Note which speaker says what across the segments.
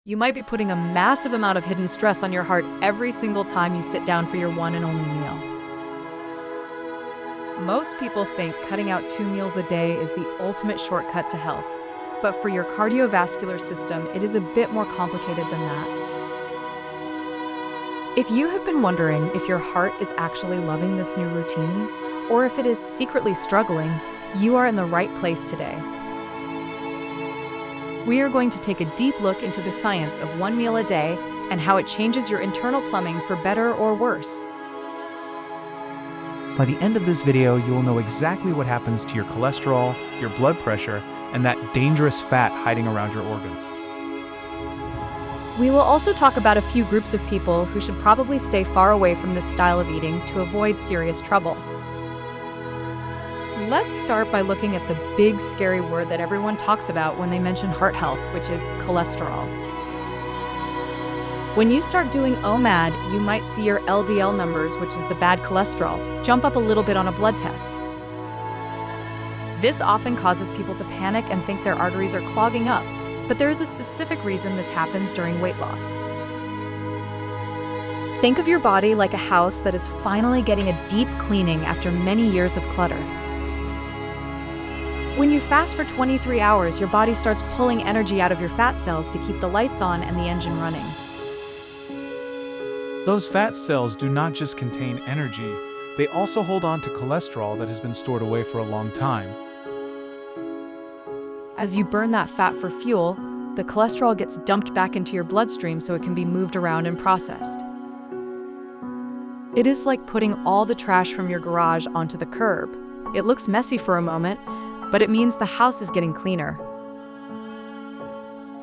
Speaker 1: you might be putting a massive amount of hidden stress on your heart every single time you sit down for your one and only meal. Most people think cutting out 2 meals a day is the ultimate shortcut to health, but for your cardiovascular system, it is a bit more complicated than that. If you have been wondering if your heart is actually loving this new routine, or if it is secretly struggling, you are in the right place today. We are going to take a deep look into the science of 1 meal a day and how it changes your internal plumbing for better or worse.
Speaker 2: By the end of this video, you will know exactly what happens to your cholesterol, your blood pressure, and that dangerous fat hiding around your organs.
Speaker 1: We will also talk about a few groups of people who should probably stay far away from this style of eating to avoid serious trouble. Let's start by looking at the big, scary word that everyone talks about when they mention heart health, which is cholesterol. When you start doing OMAD, you might see your LDL numbers, which is the bad cholesterol, jump up a little bit on a blood test. This often causes people to panic and think their arteries are clogging up, but there is a specific reason this happens during weight loss. Think of your body like a house that is finally getting a deep cleaning after many years of clutter. When you fast for 23 hours, your body starts pulling energy out of your fat cells to keep the lights on and the engine running.
Speaker 2: Those fat cells do not just contain energy, they also hold on to cholesterol that has been stored away for a long time.
Speaker 1: As you burn that fat for fuel, the cholesterol gets dumped back into your bloodstream so it can be moved around and processed. It is like putting all the trash from your garage onto the curb. It looks messy for a moment, but it means the house is getting cleaner.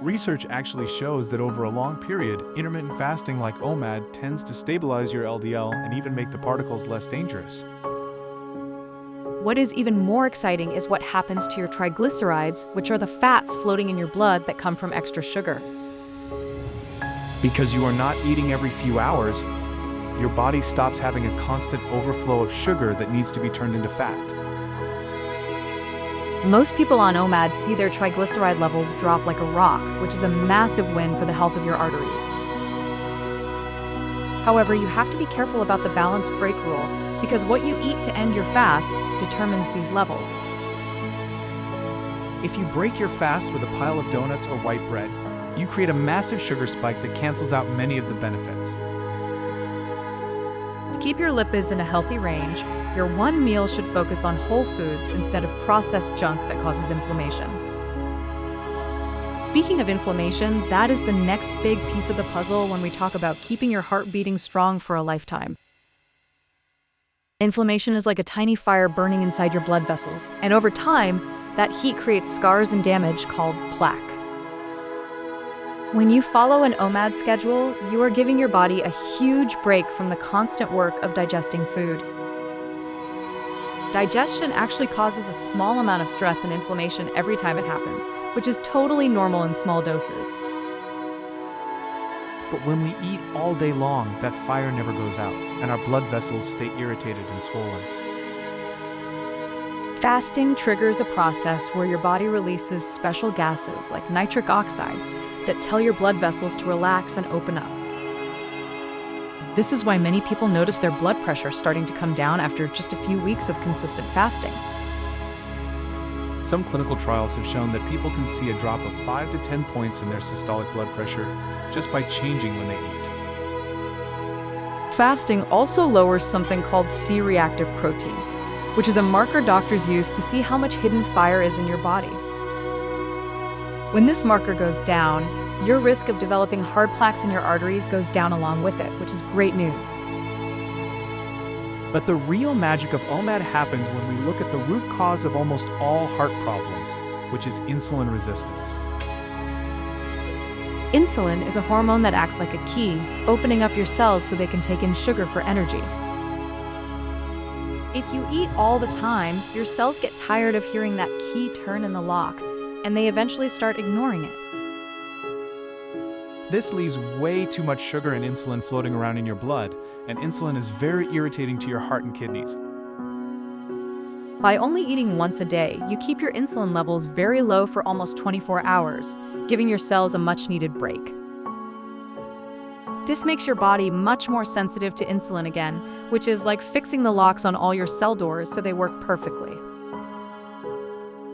Speaker 2: Research actually shows that over a long period, intermittent fasting like OMAD tends to stabilize your LDL and even make the particles less dangerous.
Speaker 1: What is even more exciting is what happens to your triglycerides, which are the fats floating in your blood that come from extra sugar.
Speaker 2: Because you are not eating every few hours, your body stops having a constant overflow of sugar that needs to be turned into fat.
Speaker 1: Most people on OMAD see their triglyceride levels drop like a rock, which is a massive win for the health of your arteries. However, you have to be careful about the balanced break rule, because what you eat to end your fast determines these levels.
Speaker 2: If you break your fast with a pile of donuts or white bread, you create a massive sugar spike that cancels out many of the benefits.
Speaker 1: To keep your lipids in a healthy range, your one meal should focus on whole foods instead of processed junk that causes inflammation. Speaking of inflammation, that is the next big piece of the puzzle when we talk about keeping your heart beating strong for a lifetime. Inflammation is like a tiny fire burning inside your blood vessels, and over time, that heat creates scars and damage called plaque. When you follow an OMAD schedule, you are giving your body a huge break from the constant work of digesting food. Digestion actually causes a small amount of stress and inflammation every time it happens, which is totally normal in small doses.
Speaker 2: But when we eat all day long, that fire never goes out, and our blood vessels stay irritated and swollen.
Speaker 1: Fasting triggers a process where your body releases special gases like nitric oxide that tell your blood vessels to relax and open up. This is why many people notice their blood pressure starting to come down after just a few weeks of consistent fasting.
Speaker 2: Some clinical trials have shown that people can see a drop of 5 to 10 points in their systolic blood pressure just by changing when they eat.
Speaker 1: Fasting also lowers something called C-reactive protein, which is a marker doctors use to see how much hidden fire is in your body. When this marker goes down, your risk of developing hard plaques in your arteries goes down along with it, which is great news.
Speaker 2: But the real magic of OMAD happens when we look at the root cause of almost all heart problems, which is insulin resistance.
Speaker 1: Insulin is a hormone that acts like a key, opening up your cells so they can take in sugar for energy. If you eat all the time, your cells get tired of hearing that key turn in the lock, and they eventually start ignoring it.
Speaker 2: This leaves way too much sugar and insulin floating around in your blood, and insulin is very irritating to your heart and kidneys.
Speaker 1: By only eating once a day, you keep your insulin levels very low for almost 24 hours, giving your cells a much-needed break. This makes your body much more sensitive to insulin again, which is like fixing the locks on all your cell doors so they work perfectly.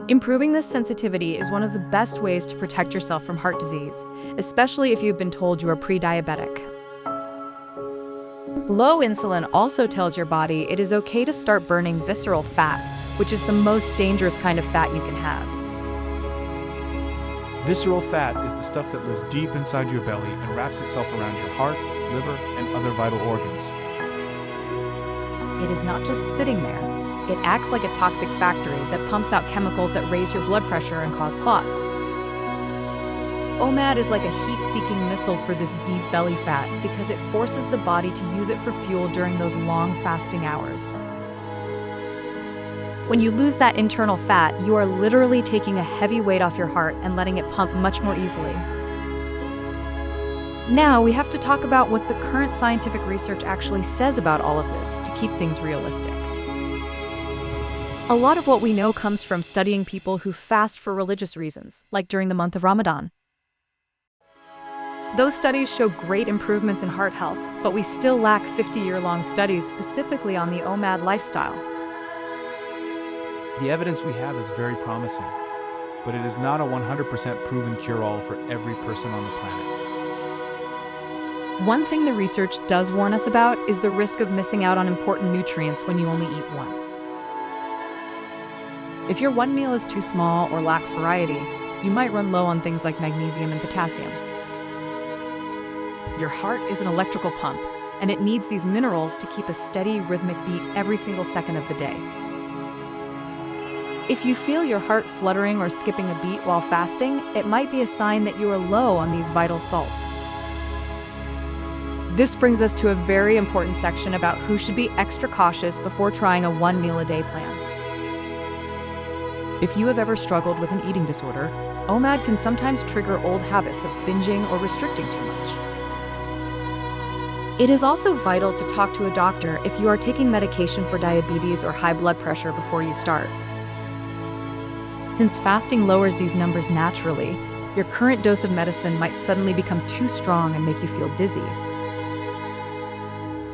Speaker 1: Improving this sensitivity is one of the best ways to protect yourself from heart disease, especially if you've been told you are pre-diabetic. Low insulin also tells your body it is okay to start burning visceral fat, which is the most dangerous kind of fat you can have.
Speaker 2: Visceral fat is the stuff that lives deep inside your belly and wraps itself around your heart, liver, and other vital organs.
Speaker 1: It is not just sitting there. It acts like a toxic factory that pumps out chemicals that raise your blood pressure and cause clots. OMAD is like a heat-seeking missile for this deep belly fat because it forces the body to use it for fuel during those long fasting hours. When you lose that internal fat, you are literally taking a heavy weight off your heart and letting it pump much more easily. Now, we have to talk about what the current scientific research actually says about all of this to keep things realistic. A lot of what we know comes from studying people who fast for religious reasons, like during the month of Ramadan. Those studies show great improvements in heart health, but we still lack 50-year-long studies specifically on the OMAD lifestyle.
Speaker 2: The evidence we have is very promising, but it is not a 100% proven cure-all for every person on the planet.
Speaker 1: One thing the research does warn us about is the risk of missing out on important nutrients when you only eat once. If your one meal is too small or lacks variety, you might run low on things like magnesium and potassium. Your heart is an electrical pump, and it needs these minerals to keep a steady, rhythmic beat every single second of the day. If you feel your heart fluttering or skipping a beat while fasting, it might be a sign that you are low on these vital salts. This brings us to a very important section about who should be extra cautious before trying a one-meal-a-day plan. If you have ever struggled with an eating disorder, OMAD can sometimes trigger old habits of binging or restricting too much. It is also vital to talk to a doctor if you are taking medication for diabetes or high blood pressure before you start. Since fasting lowers these numbers naturally, your current dose of medicine might suddenly become too strong and make you feel dizzy.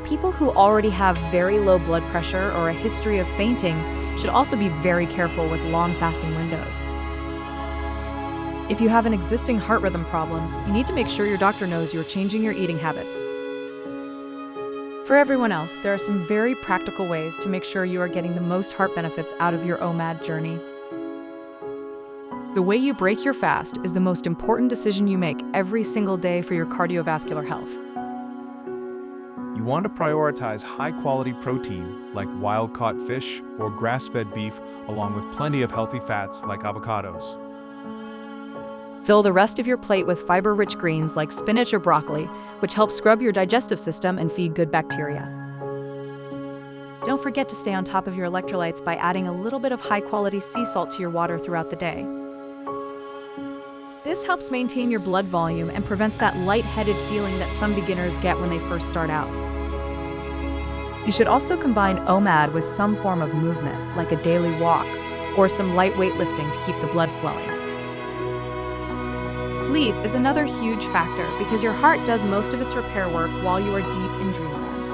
Speaker 1: People who already have very low blood pressure or a history of fainting should also be very careful with long fasting windows. If you have an existing heart rhythm problem, you need to make sure your doctor knows you're changing your eating habits. For everyone else, there are some very practical ways to make sure you are getting the most heart benefits out of your OMAD journey. The way you break your fast is the most important decision you make every single day for your cardiovascular health.
Speaker 2: You want to prioritize high-quality protein like wild-caught fish or grass-fed beef, along with plenty of healthy fats like avocados.
Speaker 1: Fill the rest of your plate with fiber-rich greens like spinach or broccoli, which help scrub your digestive system and feed good bacteria. Don't forget to stay on top of your electrolytes by adding a little bit of high-quality sea salt to your water throughout the day. This helps maintain your blood volume and prevents that lightheaded feeling that some beginners get when they first start out. You should also combine OMAD with some form of movement, like a daily walk, or some light weightlifting to keep the blood flowing. Sleep is another huge factor because your heart does most of its repair work while you are deep in dreamland.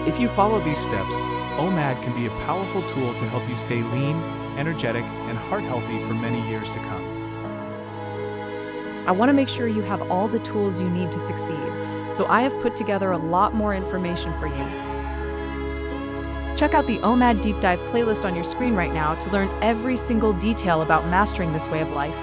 Speaker 2: If you follow these steps, OMAD can be a powerful tool to help you stay lean, energetic, and heart healthy for many years to come.
Speaker 1: I want to make sure you have all the tools you need to succeed, so I have put together a lot more information for you. Check out the OMAD Deep Dive playlist on your screen right now to learn every single detail about mastering this way of life.